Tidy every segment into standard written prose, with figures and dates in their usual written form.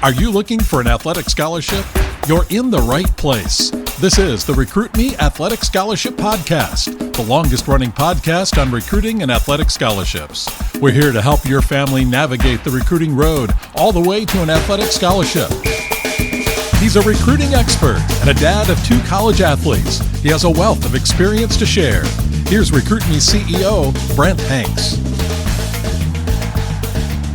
Are you looking for an athletic scholarship? You're in the right place. This is the Recruit Me Athletic Scholarship Podcast, the longest-running podcast on recruiting and athletic scholarships. We're here to help your family navigate the recruiting road all the way to an athletic scholarship. He's a recruiting expert and a dad of 2 college athletes. He has a wealth of experience to share. Here's Recruit Me CEO, Brent Hanks.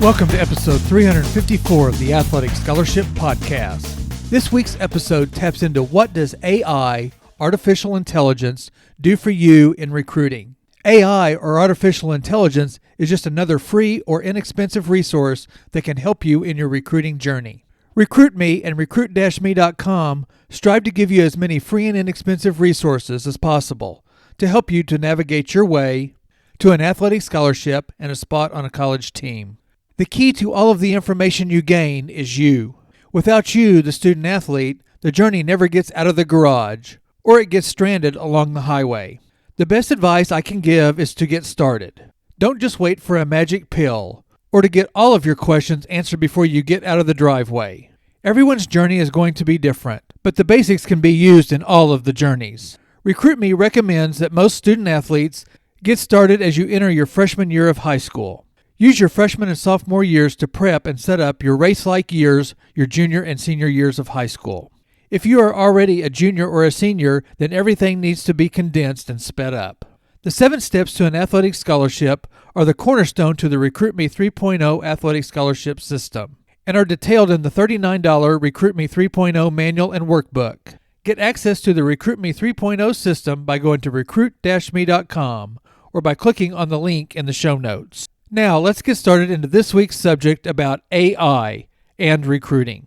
Welcome to episode 354 of the Athletic Scholarship Podcast. This week's episode taps into what does AI, artificial intelligence, do for you in recruiting. AI, or artificial intelligence, is just another free or inexpensive resource that can help you in your recruiting journey. Recruit Me and recruit-me.com strive to give you as many free and inexpensive resources as possible to help you to navigate your way to an athletic scholarship and a spot on a college team. The key to all of the information you gain is you. Without you, the student athlete, the journey never gets out of the garage, or it gets stranded along the highway. The best advice I can give is to get started. Don't just wait for a magic pill, or to get all of your questions answered before you get out of the driveway. Everyone's journey is going to be different, but the basics can be used in all of the journeys. Recruit Me recommends that most student athletes get started as you enter your freshman year of high school. Use your freshman and sophomore years to prep and set up your race-like years, your junior and senior years of high school. If you are already a junior or a senior, then everything needs to be condensed and sped up. The 7 steps to an athletic scholarship are the cornerstone to the Recruit Me 3.0 athletic scholarship system and are detailed in the $39 Recruit Me 3.0 manual and workbook. Get access to the Recruit Me 3.0 system by going to recruit-me.com or by clicking on the link in the show notes. Now, let's get started into this week's subject about AI and recruiting.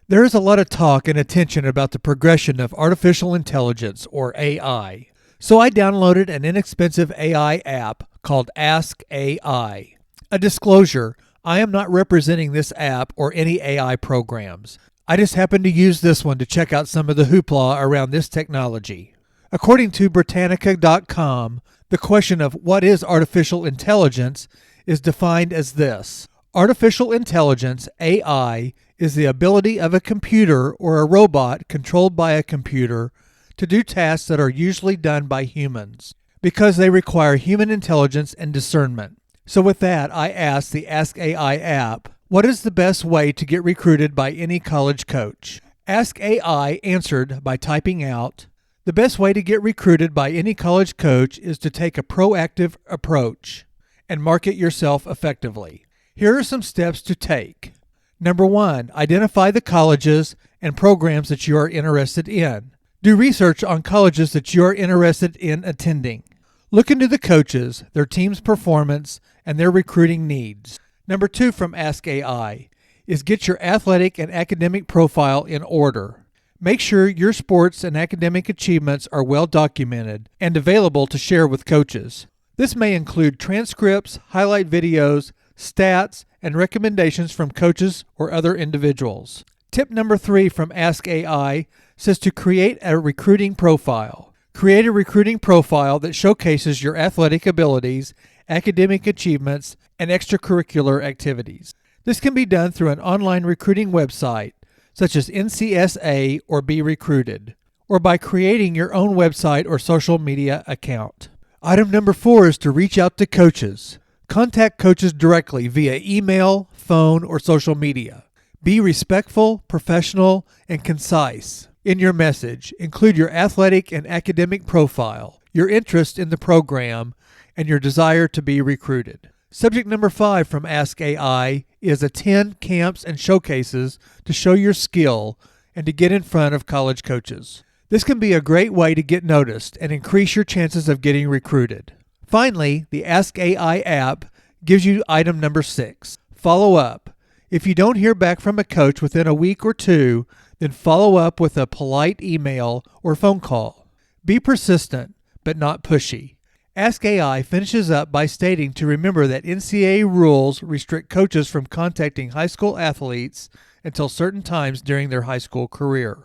There is a lot of talk and attention about the progression of artificial intelligence, or AI. So I downloaded an inexpensive AI app called Ask AI. A disclosure, I am not representing this app or any AI programs. I just happened to use this one to check out some of the hoopla around this technology. According to Britannica.com, the question of what is artificial intelligence is defined as this. Artificial intelligence, AI, is the ability of a computer or a robot controlled by a computer to do tasks that are usually done by humans because they require human intelligence and discernment. So with that, I asked the Ask AI app, what is the best way to get recruited by any college coach? Ask AI answered by typing out, the best way to get recruited by any college coach is to take a proactive approach and market yourself effectively. Here are some steps to take. Number 1, identify the colleges and programs that you are interested in. Do research on colleges that you are interested in attending. Look into the coaches, their team's performance, and their recruiting needs. Number 2 from Ask AI is get your athletic and academic profile in order. Make sure your sports and academic achievements are well documented and available to share with coaches. This may include transcripts, highlight videos, stats, and recommendations from coaches or other individuals. Tip number 3 from Ask AI says to create a recruiting profile. Create a recruiting profile that showcases your athletic abilities, academic achievements, and extracurricular activities. This can be done through an online recruiting website, such as NCSA or Be Recruited, or by creating your own website or social media account. Item number 4 is to reach out to coaches. Contact coaches directly via email, phone, or social media. Be respectful, professional, and concise in your message. Include your athletic and academic profile, your interest in the program, and your desire to be recruited. Subject number 5 from Ask AI is attend camps and showcases to show your skill and to get in front of college coaches. This can be a great way to get noticed and increase your chances of getting recruited. Finally, the Ask AI app gives you item number 6, follow up. If you don't hear back from a coach within a week or 2, then follow up with a polite email or phone call. Be persistent, but not pushy. Ask AI finishes up by stating to remember that NCAA rules restrict coaches from contacting high school athletes until certain times during their high school career.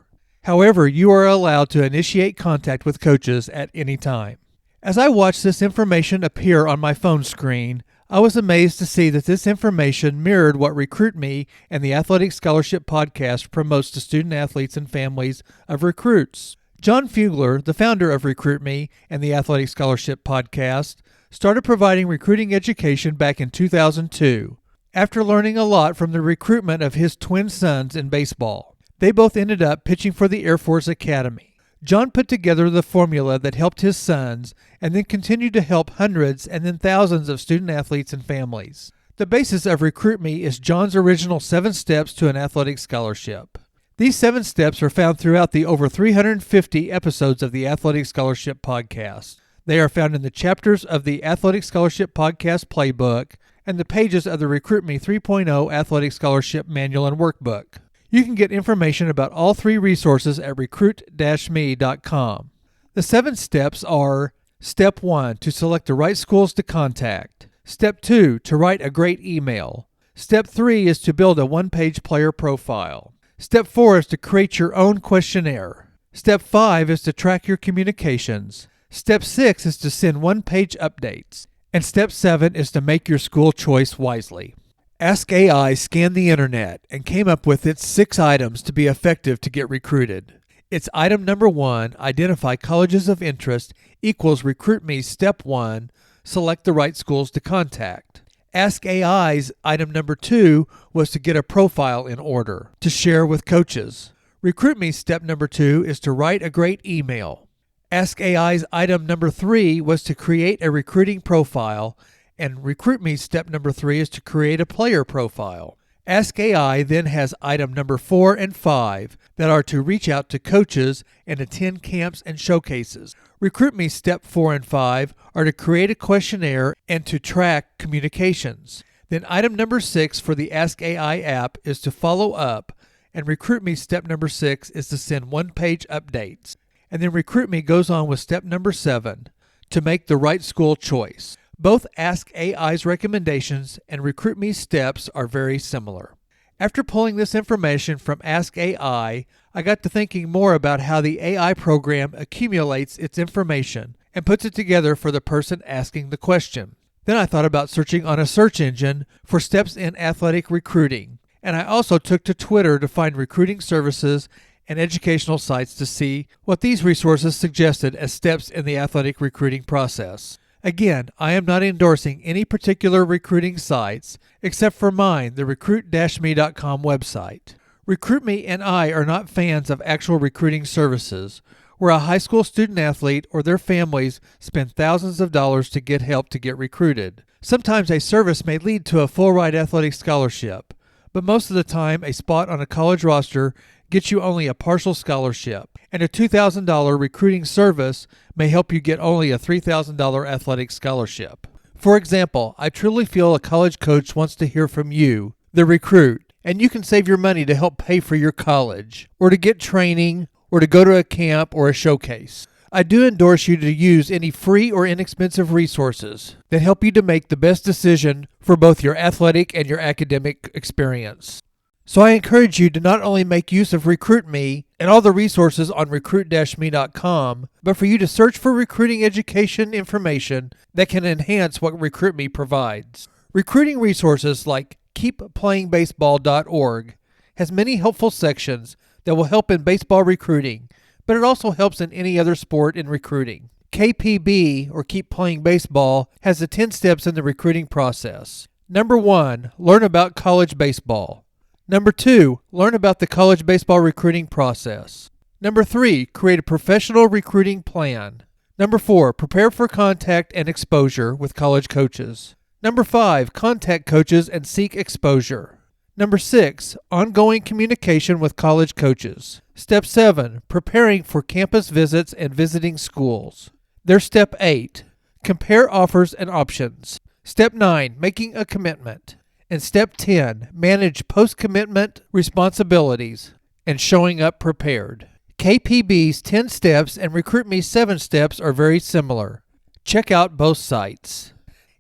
However, you are allowed to initiate contact with coaches at any time. As I watch this information appear on my phone screen, I was amazed to see that this information mirrored what Recruit Me and the Athletic Scholarship Podcast promotes to student athletes and families of recruits. John Fugler, the founder of Recruit Me and the Athletic Scholarship Podcast, started providing recruiting education back in 2002, after learning a lot from the recruitment of his twin sons in baseball. They both ended up pitching for the Air Force Academy. John put together the formula that helped his sons and then continued to help hundreds and then thousands of student athletes and families. The basis of Recruit Me is John's original 7 steps to an athletic scholarship. These 7 steps are found throughout the over 350 episodes of the Athletic Scholarship Podcast. They are found in the chapters of the Athletic Scholarship Podcast Playbook and the pages of the Recruit Me 3.0 Athletic Scholarship Manual and Workbook. You can get information about all 3 resources at recruit-me.com. The 7 steps are: Step 1, to select the right schools to contact. Step 2, to write a great email. Step 3 is to build a one-page player profile. Step 4 is to create your own questionnaire. Step 5 is to track your communications. Step 6 is to send one-page updates. And Step 7 is to make your school choice wisely. Ask AI scanned the internet and came up with its 6 items to be effective to get recruited. Its item number 1, identify colleges of interest, equals Recruit Me Step 1, select the right schools to contact. Ask AI's item number 2 was to get a profile in order to share with coaches. Recruit Me Step number 2 is to write a great email. Ask AI's item number 3 was to create a recruiting profile, and Recruit Me Step number 3 is to create a player profile. Ask AI then has item number 4 and 5 that are to reach out to coaches and attend camps and showcases. Recruit Me Step 4 and 5 are to create a questionnaire and to track communications. Then item number 6 for the Ask AI app is to follow up, and Recruit Me Step number 6 is to send one-page updates. And then Recruit Me goes on with step number 7, to make the right school choice. Both Ask AI's recommendations and Recruit Me steps are very similar. After pulling this information from Ask AI, I got to thinking more about how the AI program accumulates its information and puts it together for the person asking the question. Then I thought about searching on a search engine for steps in athletic recruiting, and I also took to Twitter to find recruiting services and educational sites to see what these resources suggested as steps in the athletic recruiting process. Again, I am not endorsing any particular recruiting sites except for mine, the recruit-me.com website. Recruit Me and I are not fans of actual recruiting services, where a high school student athlete or their families spend thousands of dollars to get help to get recruited. Sometimes a service may lead to a full-ride athletic scholarship, but most of the time a spot on a college roster gets you only a partial scholarship, and a $2,000 recruiting service may help you get only a $3,000 athletic scholarship. For example, I truly feel a college coach wants to hear from you, the recruit, and you can save your money to help pay for your college, or to get training, or to go to a camp or a showcase. I do endorse you to use any free or inexpensive resources that help you to make the best decision for both your athletic and your academic experience. So I encourage you to not only make use of Recruit Me and all the resources on recruit-me.com, but for you to search for recruiting education information that can enhance what Recruit Me provides. Recruiting resources like keepplayingbaseball.org has many helpful sections that will help in baseball recruiting, but it also helps in any other sport in recruiting. KPB, or Keep Playing Baseball, has the 10 steps in the recruiting process. Number 1, learn about college baseball. Number 2, learn about the college baseball recruiting process. Number 3, create a professional recruiting plan. Number 4, prepare for contact and exposure with college coaches. Number 5, contact coaches and seek exposure. Number 6, ongoing communication with college coaches. Step 7, preparing for campus visits and visiting schools. There's Step 8, compare offers and options. Step 9, making a commitment. And Step 10, manage post-commitment responsibilities and showing up prepared. KPB's 10 steps and Recruit Me's 7 steps are very similar. Check out both sites.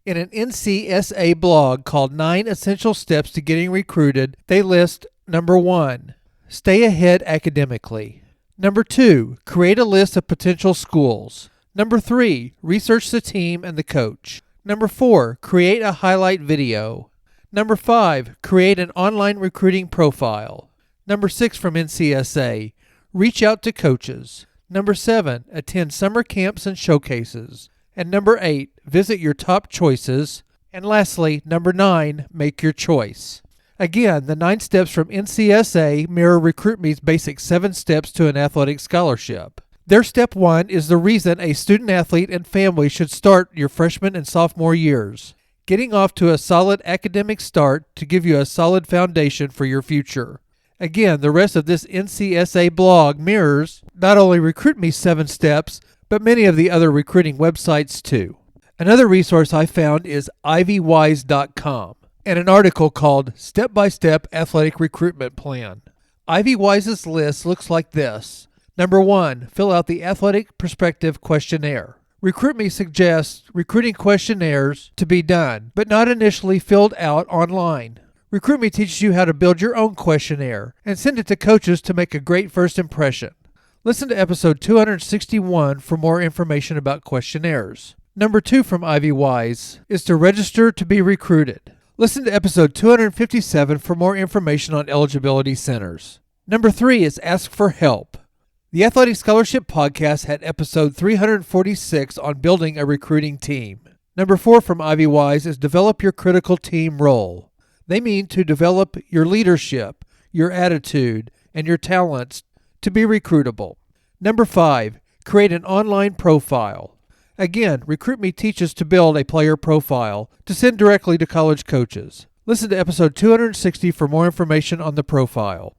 In an NCSA blog called 9 Essential Steps to Getting Recruited, they list number 1, stay ahead academically. Number 2, create a list of potential schools. Number 3, research the team and the coach. Number 4, create a highlight video. Number 5, create an online recruiting profile. Number 6 from NCSA, reach out to coaches. Number 7, attend summer camps and showcases. And number 8, visit your top choices. And lastly, number 9, make your choice. Again, the 9 steps from NCSA mirror RecruitMe's basic 7 steps to an athletic scholarship. Their step 1 is the reason a student athlete and family should start your freshman and sophomore years, getting off to a solid academic start to give you a solid foundation for your future. Again, the rest of this NCSA blog mirrors not only RecruitMe's 7 steps, but many of the other recruiting websites too. Another resource I found is ivywise.com and an article called Step-by-Step Athletic Recruitment Plan. Ivywise's list looks like this. Number 1, fill out the Athletic Perspective Questionnaire. RecruitMe suggests recruiting questionnaires to be done, but not initially filled out online. RecruitMe teaches you how to build your own questionnaire and send it to coaches to make a great first impression. Listen to episode 261 for more information about questionnaires. Number 2 from Ivywise is to register to be recruited. Listen to episode 257 for more information on eligibility centers. Number 3 is ask for help. The Athletic Scholarship Podcast had episode 346 on building a recruiting team. Number 4 from Ivywise is develop your critical team role. They mean to develop your leadership, your attitude, and your talents to be recruitable. Number 5, create an online profile. Again, RecruitMe teaches to build a player profile to send directly to college coaches. Listen to episode 260 for more information on the profile.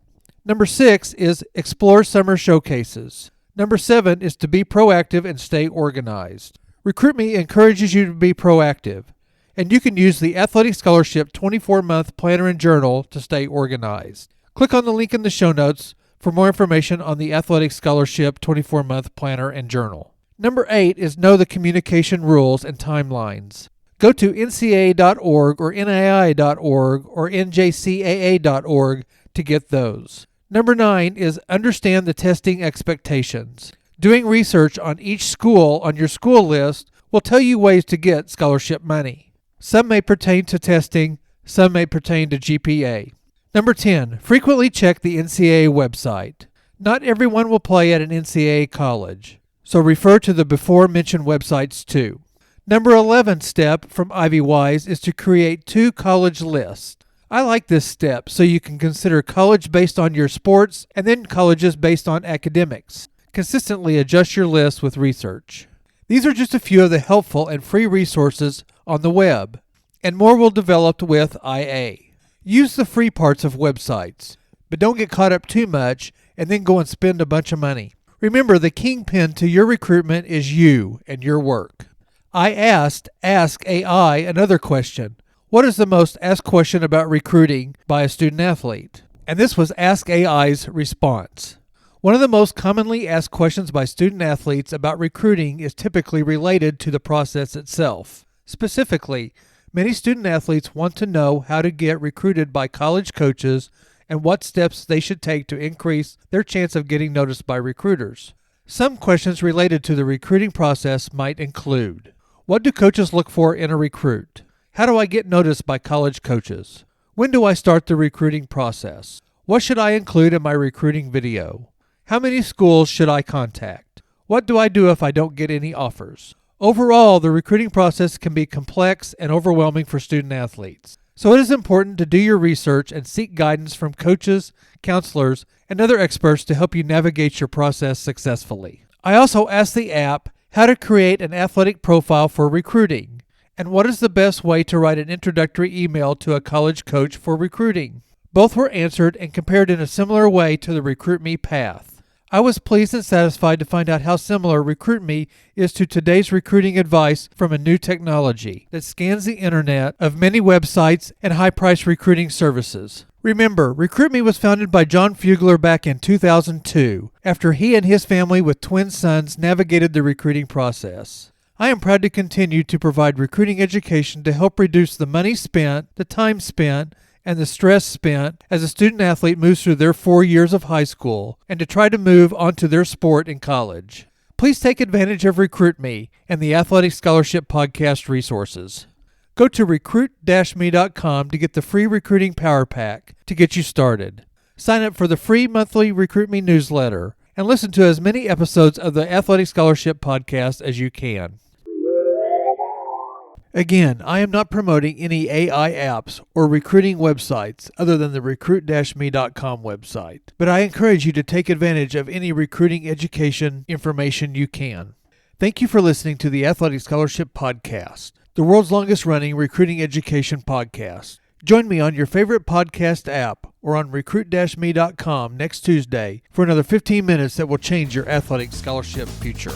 Number 6 is explore summer showcases. Number 7 is to be proactive and stay organized. RecruitMe encourages you to be proactive, and you can use the Athletic Scholarship 24-month planner and journal to stay organized. Click on the link in the show notes for more information on the Athletic Scholarship 24-month planner and journal. Number 8 is know the communication rules and timelines. Go to ncaa.org or nai.org or njcaa.org to get those. Number 9 is understand the testing expectations. Doing research on each school on your school list will tell you ways to get scholarship money. Some may pertain to testing, some may pertain to GPA. Number 10, frequently check the NCAA website. Not everyone will play at an NCAA college, so refer to the before-mentioned websites too. Number 11 step from Ivywise is to create 2 college lists. I like this step so you can consider college based on your sports and then colleges based on academics. Consistently adjust your list with research. These are just a few of the helpful and free resources on the web, and more will develop with IA. Use the free parts of websites, but don't get caught up too much and then go and spend a bunch of money. Remember, the kingpin to your recruitment is you and your work. I asked Ask AI another question. What is the most asked question about recruiting by a student athlete? And this was Ask AI's response. One of the most commonly asked questions by student athletes about recruiting is typically related to the process itself. Specifically, many student athletes want to know how to get recruited by college coaches and what steps they should take to increase their chance of getting noticed by recruiters. Some questions related to the recruiting process might include: what do coaches look for in a recruit? How do I get noticed by college coaches? When do I start the recruiting process? What should I include in my recruiting video? How many schools should I contact? What do I do if I don't get any offers? Overall, the recruiting process can be complex and overwhelming for student athletes. So it is important to do your research and seek guidance from coaches, counselors, and other experts to help you navigate your process successfully. I also asked the app how to create an athletic profile for recruiting, and what is the best way to write an introductory email to a college coach for recruiting. Both were answered and compared in a similar way to the RecruitMe path. I was pleased and satisfied to find out how similar RecruitMe is to today's recruiting advice from a new technology that scans the internet of many websites and high-priced recruiting services. Remember, RecruitMe was founded by John Fugler back in 2002, after he and his family with twin sons navigated the recruiting process. I am proud to continue to provide recruiting education to help reduce the money spent, the time spent, and the stress spent as a student athlete moves through their 4 years of high school and to try to move on to their sport in college. Please take advantage of Recruit Me and the Athletic Scholarship Podcast resources. Go to recruit-me.com to get the free Recruiting Power Pack to get you started. Sign up for the free monthly Recruit Me newsletter and listen to as many episodes of the Athletic Scholarship Podcast as you can. Again, I am not promoting any AI apps or recruiting websites other than the recruit-me.com website, but I encourage you to take advantage of any recruiting education information you can. Thank you for listening to the Athletic Scholarship Podcast, the world's longest running recruiting education podcast. Join me on your favorite podcast app or on recruit-me.com next Tuesday for another 15 minutes that will change your athletic scholarship future.